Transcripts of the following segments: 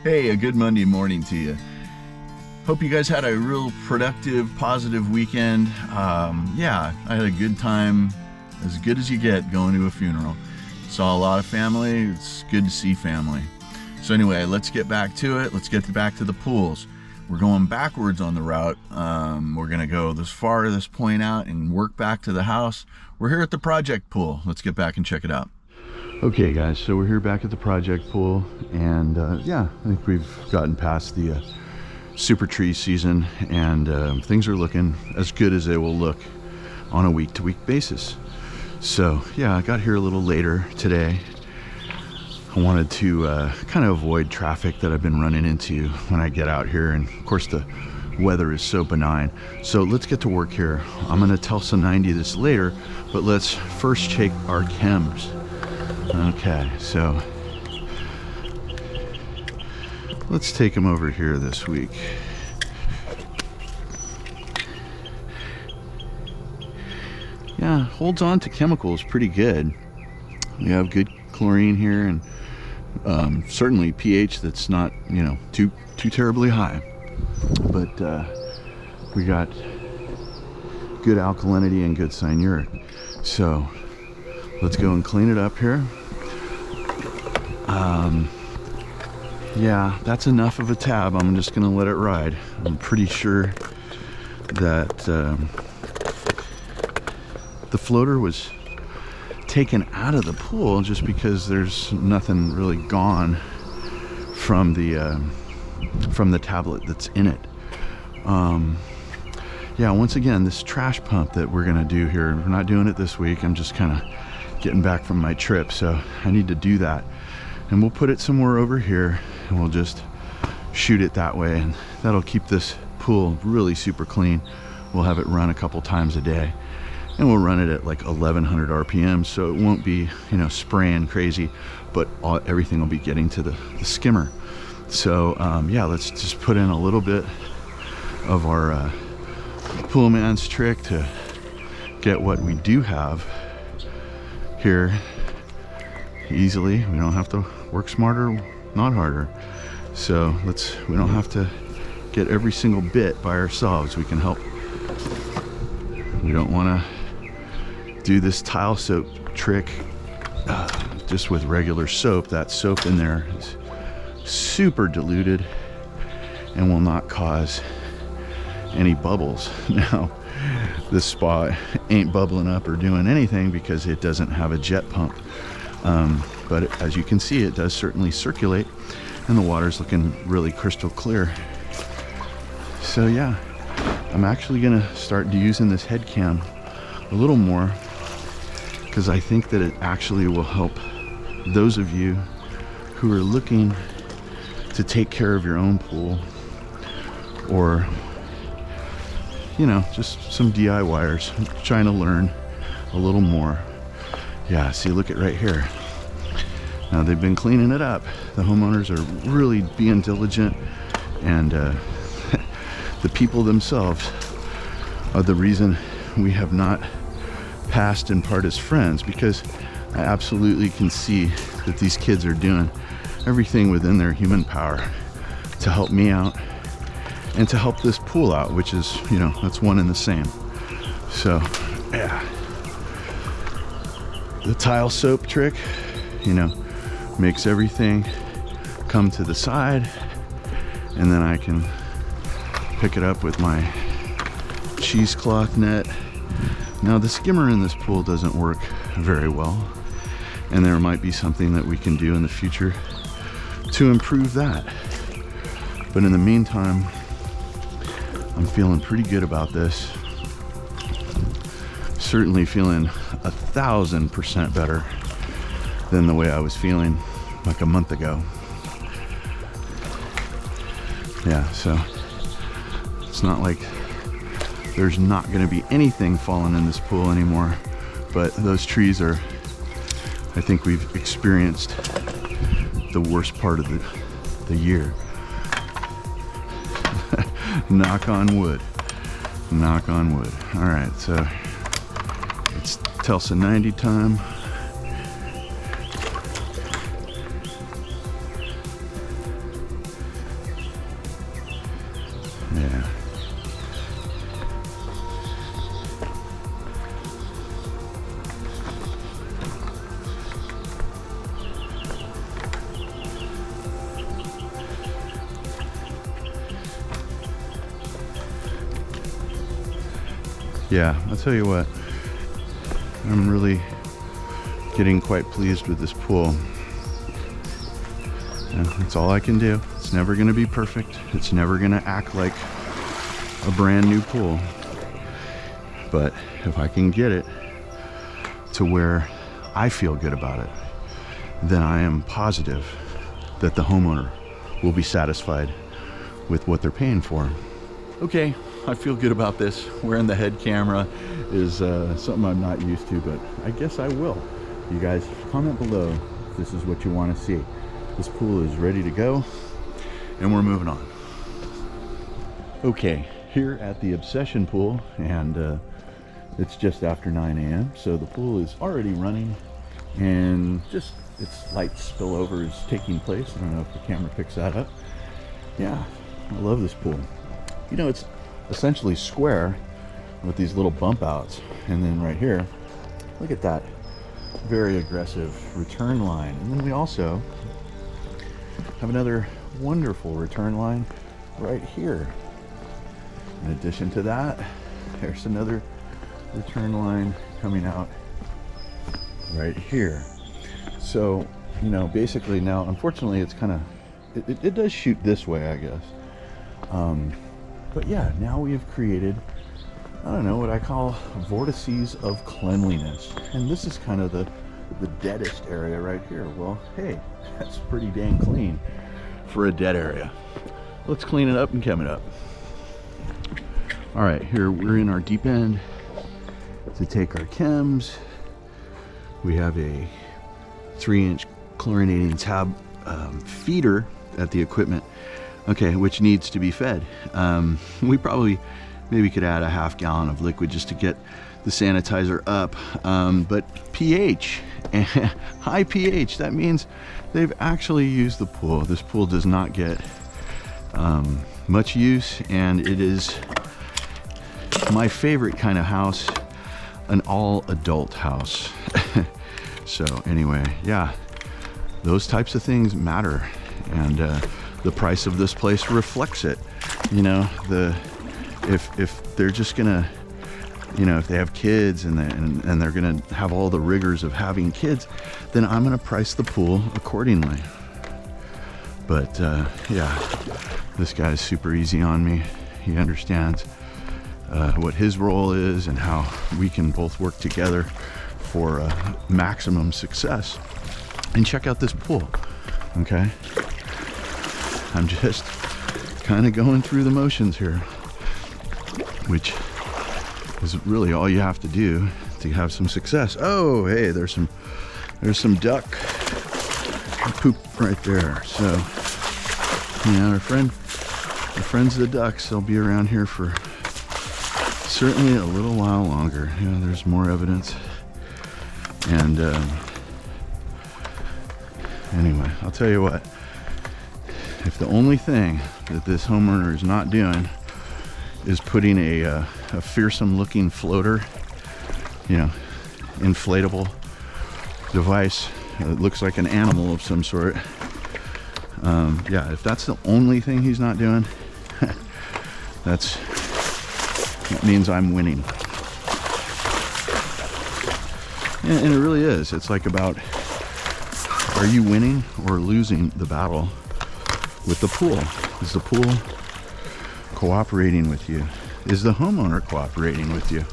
Hey, a good Monday morning to you. Hope you guys had a real productive, positive weekend. Yeah, I had a good time, as good as you get going to a funeral. Saw a lot of family. It's good to see family. So anyway, let's get back to it. Let's get back to the pools. We're going backwards on the route. We're gonna go this far to this point out and work back to the house. We're here at the project pool. Let's get back and check it out. Okay guys, so we're here back at the project pool, and yeah, I think we've gotten past the super tree season, and things are looking as good as they will look on a week-to-week basis. So yeah, I got here a little later today. I wanted to kind of avoid traffic that I've been running into when I get out here, and of course the weather is so benign. So let's get to work here. I'm gonna tell some 90 this later, but let's first check our chems. Okay, so let's take them over here this week. Yeah, holds on to chemicals pretty good. We have good chlorine here, and certainly pH that's not, you know, too terribly high. But we got good alkalinity and good cyanuric. So let's go and clean it up here. Yeah, that's enough of a tab. I'm just gonna let it ride. I'm pretty sure that the floater was taken out of the pool just because there's nothing really gone from the tablet that's in it. Yeah, once again, this trash pump that we're gonna do here, we're not doing it this week. I'm just kind of getting back from my trip, so I need to do that. And we'll put it somewhere over here, and we'll just shoot it that way, and that'll keep this pool really super clean. We'll have it run a couple times a day, and we'll run it at like 1100 RPM, so it won't be, you know, spraying crazy, but everything will be getting to the skimmer. So yeah, let's just put in a little bit of our Poolman's trick to get what we do have here easily. We don't have to work smarter, not harder. So we don't have to get every single bit by ourselves. We can help. We don't want to do this tile soap trick just with regular soap. That soap in there is super diluted and will not cause any bubbles. Now this spa ain't bubbling up or doing anything because it doesn't have a jet pump, but as you can see, it does certainly circulate, and the water's looking really crystal clear. So yeah, I'm actually gonna start using this head cam a little more, because I think that it actually will help those of you who are looking to take care of your own pool, or you know, just some DIYers trying to learn a little more. Yeah, see, look at right here. Now they've been cleaning it up. The homeowners are really being diligent, and the people themselves are the reason we have not passed and part as friends, because I absolutely can see that these kids are doing everything within their human power to help me out and to help this pool out, which is, you know, that's one and the same. So yeah, the tile soap trick, you know, makes everything come to the side, and then I can pick it up with my cheesecloth net. Now the skimmer in this pool doesn't work very well, and there might be something that we can do in the future to improve that. But in the meantime, I'm feeling pretty good about this. Certainly feeling 1000% better than the way I was feeling like a month ago. Yeah, so it's not like there's not going to be anything falling in this pool anymore, but those trees are, I think we've experienced the worst part of the year. Knock on wood. Knock on wood. All right, so it's Telsa 90 time. Yeah. Yeah, I'll tell you what, I'm really getting quite pleased with this pool. And that's all I can do. It's never going to be perfect. It's never going to act like a brand new pool. But if I can get it to where I feel good about it, then I am positive that the homeowner will be satisfied with what they're paying for. Okay, I feel good about this. Wearing the head camera is something I'm not used to, but I guess I will. You guys comment below if this is what you want to see. This pool is ready to go, and we're moving on. Okay, here at the Obsession Pool, and it's just after 9 a.m. so the pool is already running, and just its light spillover is taking place. I don't know if the camera picks that up. Yeah, I love this pool. You know, it's essentially square with these little bump outs, and then right here, look at that very aggressive return line. And then we also have another wonderful return line right here. In addition to that, there's another return line coming out right here. So, you know, basically now, unfortunately, it's kind of, it does shoot this way, I guess. But yeah, now we have created, I don't know, what I call vortices of cleanliness. And this is kind of the deadest area right here. Well, hey, that's pretty dang clean for a dead area. Let's clean it up and chem it up. All right, here we're in our deep end to take our chems. We have a 3-inch chlorinating tab feeder at the equipment, okay, which needs to be fed. We probably maybe could add a half gallon of liquid just to get the sanitizer up, but pH, high pH, that means they've actually used the pool. This pool does not get much use, and it is my favorite kind of house, an all-adult house. So anyway, yeah, those types of things matter, and the price of this place reflects it. You know, if they're just gonna, you know, if they have kids and they're gonna have all the rigors of having kids, then I'm gonna price the pool accordingly. But yeah, this guy's super easy on me. He understands what his role is and how we can both work together for maximum success. And check out this pool, okay? I'm just kind of going through the motions here, which is really all you have to do to have some success. Oh, hey, there's some duck poop right there. So, yeah, our friends the ducks, they'll be around here for certainly a little while longer. Yeah, there's more evidence. And anyway, I'll tell you what, if the only thing that this homeowner is not doing is putting a fearsome looking floater, you know, inflatable device that looks like an animal of some sort, yeah, if that's the only thing he's not doing, that means I'm winning. And it really is. It's like about, are you winning or losing the battle with the pool? Is the pool cooperating with you? Is the homeowner cooperating with you?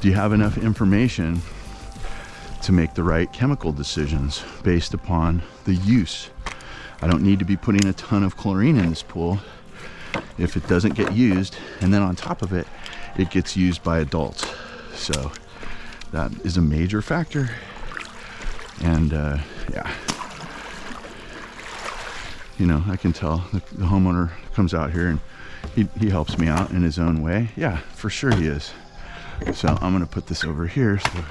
Do you have enough information to make the right chemical decisions based upon the use? I don't need to be putting a ton of chlorine in this pool if it doesn't get used, and then on top of it, it gets used by adults. So that is a major factor. And yeah, you know, I can tell the homeowner comes out here and he helps me out in his own way. Yeah, for sure he is. So I'm gonna put this over here so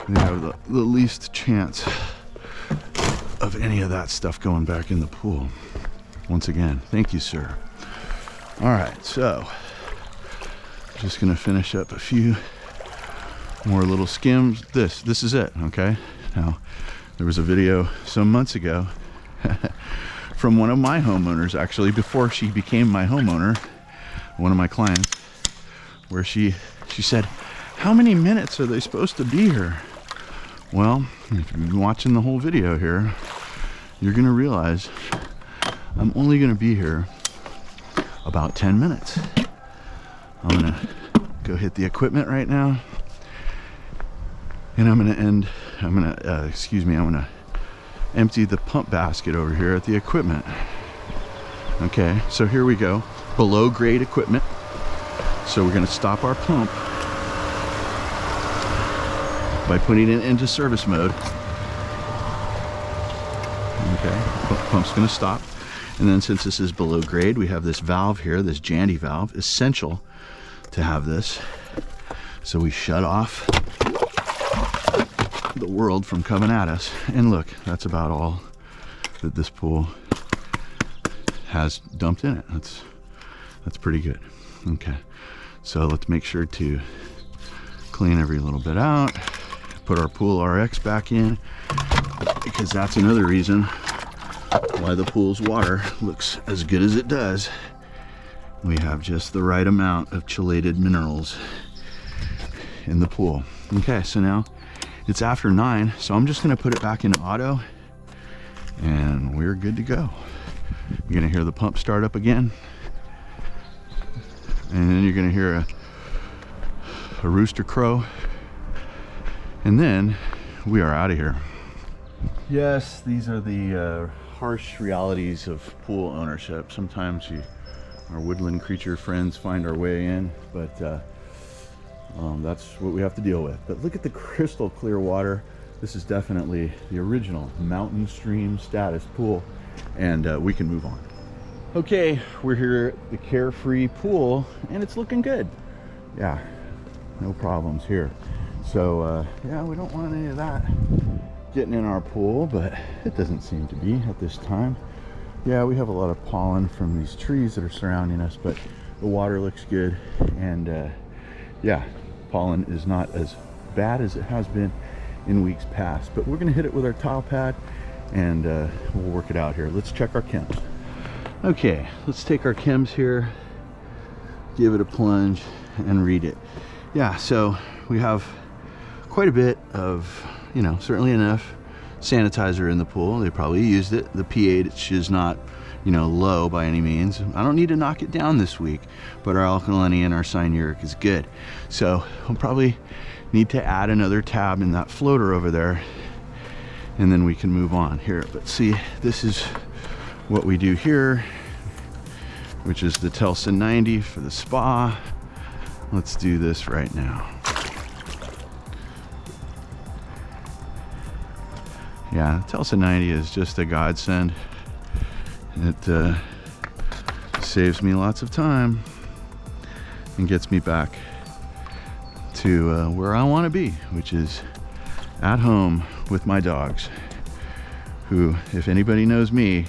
they have the least chance of any of that stuff going back in the pool. Once again, thank you, sir. All right, so just gonna finish up a few more little skims. This is it, okay? Now, there was a video some months ago from one of my homeowners, actually, before she became my homeowner, one of my clients, where she said, how many minutes are they supposed to be here? Well, if you've been watching the whole video here, you're gonna realize I'm only gonna be here about 10 minutes. I'm gonna go hit the equipment right now, and I'm gonna empty the pump basket over here at the equipment. Okay, so here we go, below grade equipment. So we're gonna stop our pump by putting it into service mode. Okay, pump's gonna stop. And then since this is below grade, we have this valve here, this Jandy valve, essential to have this. So we shut off the world from coming at us. And look, that's about all that this pool has dumped in it. That's pretty good. Okay, so let's make sure to clean every little bit out, put our Pool RX back in, because that's another reason why the pool's water looks as good as it does. We have just the right amount of chelated minerals in the pool. Okay, so now it's after 9, so I'm just gonna put it back into auto and we're good to go. You're gonna hear the pump start up again, and then you're gonna hear a rooster crow, and then we are out of here. Yes, these are the harsh realities of pool ownership. Sometimes our woodland creature friends find our way in, but that's what we have to deal with. But look at the crystal clear water. This is definitely the original mountain stream status pool, and we can move on. Okay, we're here at the Carefree pool, and it's looking good. Yeah, no problems here. So yeah, we don't want any of that getting in our pool, but it doesn't seem to be at this time. Yeah, we have a lot of pollen from these trees that are surrounding us, but the water looks good, and yeah, pollen is not as bad as it has been in weeks past. But we're gonna hit it with our tile pad, and we'll work it out here. Let's check our chems. Okay, let's take our chems here, give it a plunge, and read it. Yeah, so we have quite a bit of, you know, certainly enough sanitizer in the pool. They probably used it. The pH is not, you know, low by any means. I don't need to knock it down this week, but our alkalinity and our cyanuric is good. So we'll probably need to add another tab in that floater over there, and then we can move on here. But see, this is what we do here, which is the Telsa 90 for the spa. Let's do this right now. Yeah, Telsa 90 is just a godsend. It saves me lots of time and gets me back to where I want to be, which is at home with my dogs, who, if anybody knows me,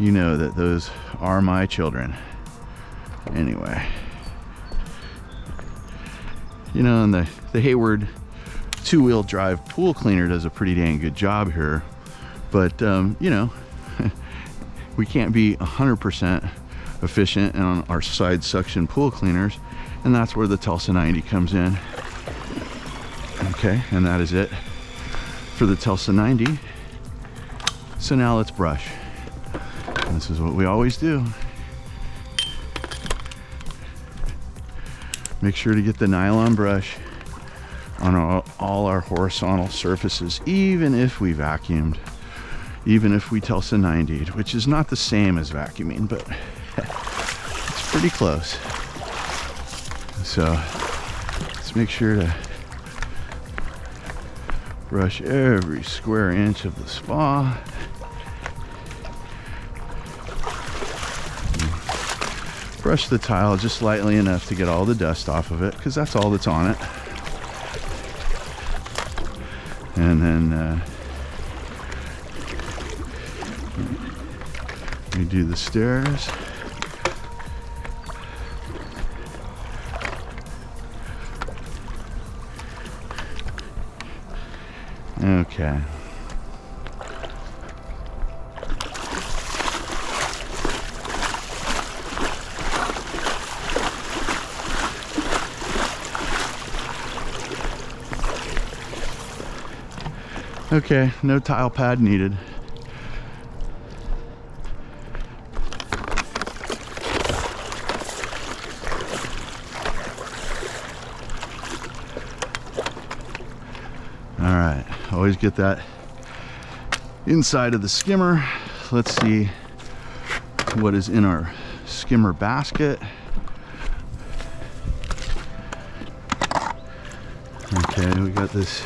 you know that those are my children. Anyway, you know, and the Hayward 2-wheel drive pool cleaner does a pretty dang good job here, but you know, we can't be 100% efficient on our side suction pool cleaners, and that's where the Telsa 90 comes in. Okay, and that is it for the Telsa 90. So now let's brush. And this is what we always do. Make sure to get the nylon brush on all our horizontal surfaces, even if we vacuumed, even if we Telsa 90'd, which is not the same as vacuuming, but it's pretty close. So let's make sure to brush every square inch of the spa. Brush the tile just lightly enough to get all the dust off of it, because that's all that's on it. And then we do the stairs. Okay. Okay, no tile pad needed. All right, always get that inside of the skimmer. Let's see what is in our skimmer basket. Okay, we got this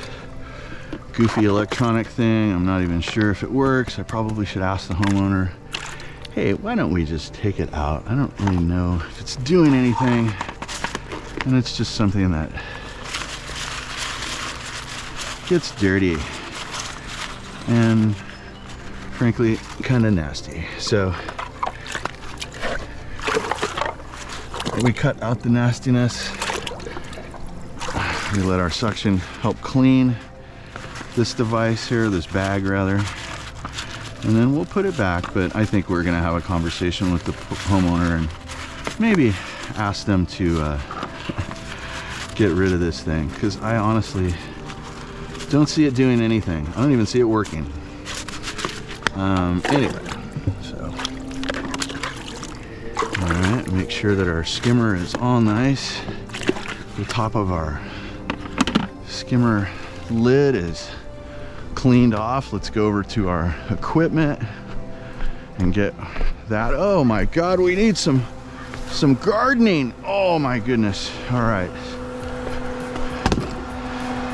goofy electronic thing. I'm not even sure if it works. I probably should ask the homeowner, hey, why don't we just take it out? I don't really know if it's doing anything, and it's just something that gets dirty and frankly kind of nasty. So we cut out the nastiness. We let our suction help clean this device here, this bag rather, and then we'll put it back. But I think we're gonna have a conversation with the homeowner and maybe ask them to get rid of this thing, because I honestly don't see it doing anything. I don't even see it working. Anyway, so all right, make sure that our skimmer is all nice. The top of our skimmer lid is cleaned off. Let's go over to our equipment and get that. Oh my God, we need some gardening. Oh my goodness. All right.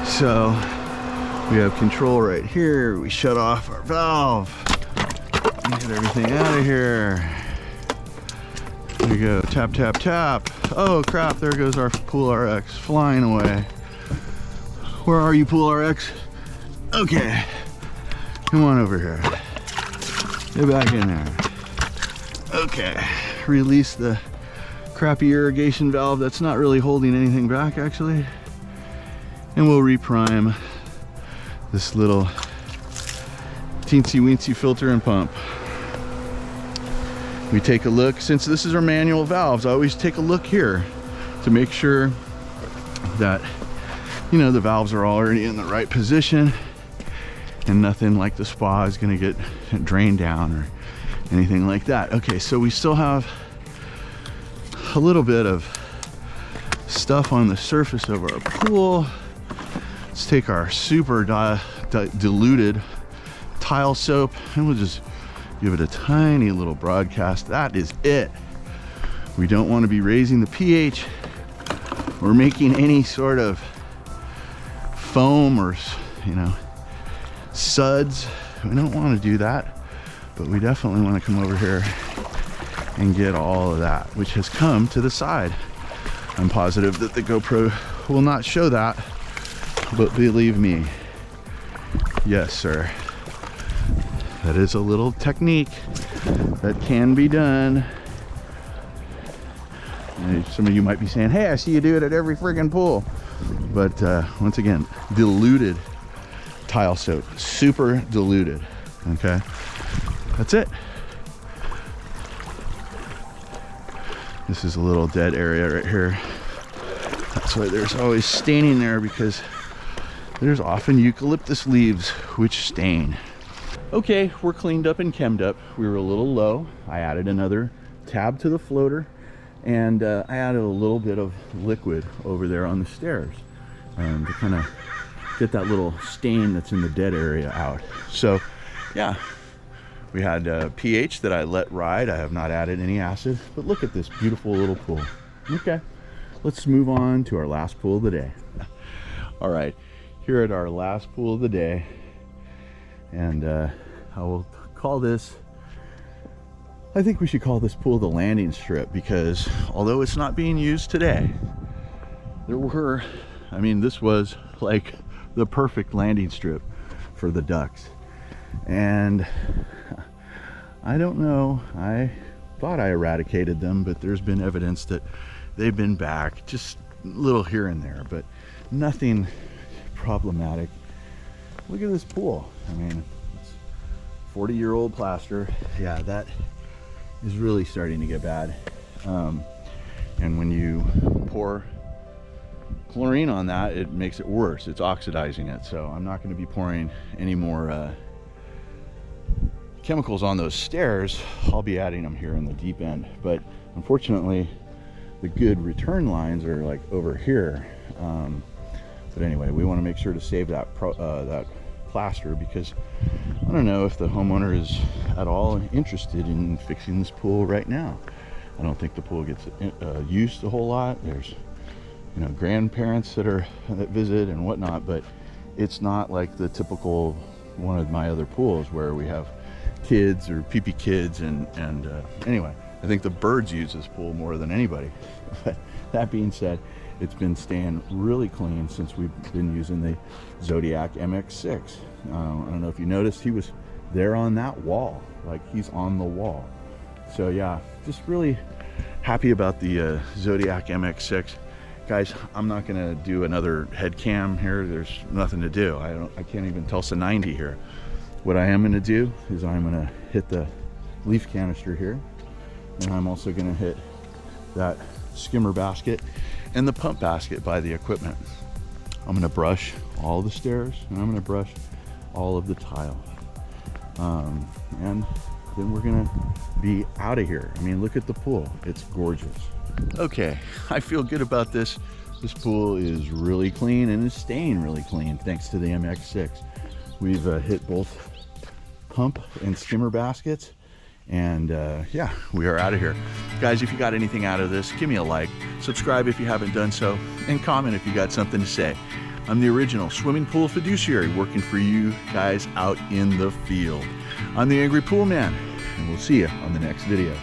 So we have control right here. We shut off our valve. Get everything out of here. There we go. Tap, tap, tap. Oh crap, there goes our Pool RX flying away. Where are you, Pool RX? Okay. Come on over here. Get back in there. Okay. Release the crappy irrigation valve that's not really holding anything back actually. And we'll reprime this little teensy weensy filter and pump. We take a look, since this is our manual valves, I always take a look here to make sure that, you know, the valves are already in the right position and nothing like the spa is gonna get drained down or anything like that. Okay, so we still have a little bit of stuff on the surface of our pool. Let's take our super diluted tile soap and we'll just give it a tiny little broadcast. That is it. We don't want to be raising the pH or making any sort of foam or, you know, suds. We don't want to do that, but we definitely want to come over here and get all of that, which has come to the side. I'm positive that the GoPro will not show that, but believe me, yes sir, that is a little technique that can be done. And some of you might be saying, hey, I see you do it at every friggin' pool. But once again, diluted tile soap, super diluted, okay? That's it. This is a little dead area right here. That's why there's always staining there, because there's often eucalyptus leaves which stain. Okay, we're cleaned up and chemmed up. We were a little low. I added another tab to the floater, and I added a little bit of liquid over there on the stairs to kind of get that little stain that's in the dead area out. So yeah, we had pH that I let ride. I have not added any acid, but look at this beautiful little pool. Okay, let's move on to our last pool of the day. All right, here at our last pool of the day, and I will call this, I think we should call this pool the landing strip, because although it's not being used today, there were, I mean, this was like the perfect landing strip for the ducks. And I don't know, I thought I eradicated them, but there's been evidence that they've been back, just a little here and there, but nothing problematic. look at this pool. I mean, it's 40-year-old plaster. Yeah, that is really starting to get bad. And when you pour chlorine on that, it makes it worse. It's oxidizing it. So I'm not going to be pouring any more chemicals on those stairs. I'll be adding them here in the deep end. But unfortunately, the good return lines are like over here. But anyway, we want to make sure to save that that plaster, because I don't know if the homeowner is at all interested in fixing this pool right now. I don't think the pool gets used a whole lot. There's, you know, grandparents that visit and whatnot, but it's not like the typical one of my other pools where we have kids or pee-pee kids. And anyway, I think the birds use this pool more than anybody. But that being said, it's been staying really clean since we've been using the Zodiac MX6. I don't know if you noticed, he was there on that wall, like he's on the wall. So yeah, just really happy about the Zodiac MX6. Guys, I'm not gonna do another head cam here. There's nothing to do. I can't even Tulsa 90 here. What I am gonna do is I'm gonna hit the leaf canister here, and I'm also gonna hit that skimmer basket and the pump basket by the equipment. I'm gonna brush all the stairs, and I'm gonna brush all of the tile. And then we're gonna be out of here. I mean, look at the pool, it's gorgeous. Okay, I feel good about this. This pool is really clean and is staying really clean thanks to the MX6. We've hit both pump and skimmer baskets, and yeah, we are out of here. Guys, if you got anything out of this, give me a like, subscribe if you haven't done so, and comment if you got something to say. I'm the original swimming pool fiduciary working for you guys out in the field. I'm the Angry Pool Man, and we'll see you on the next video.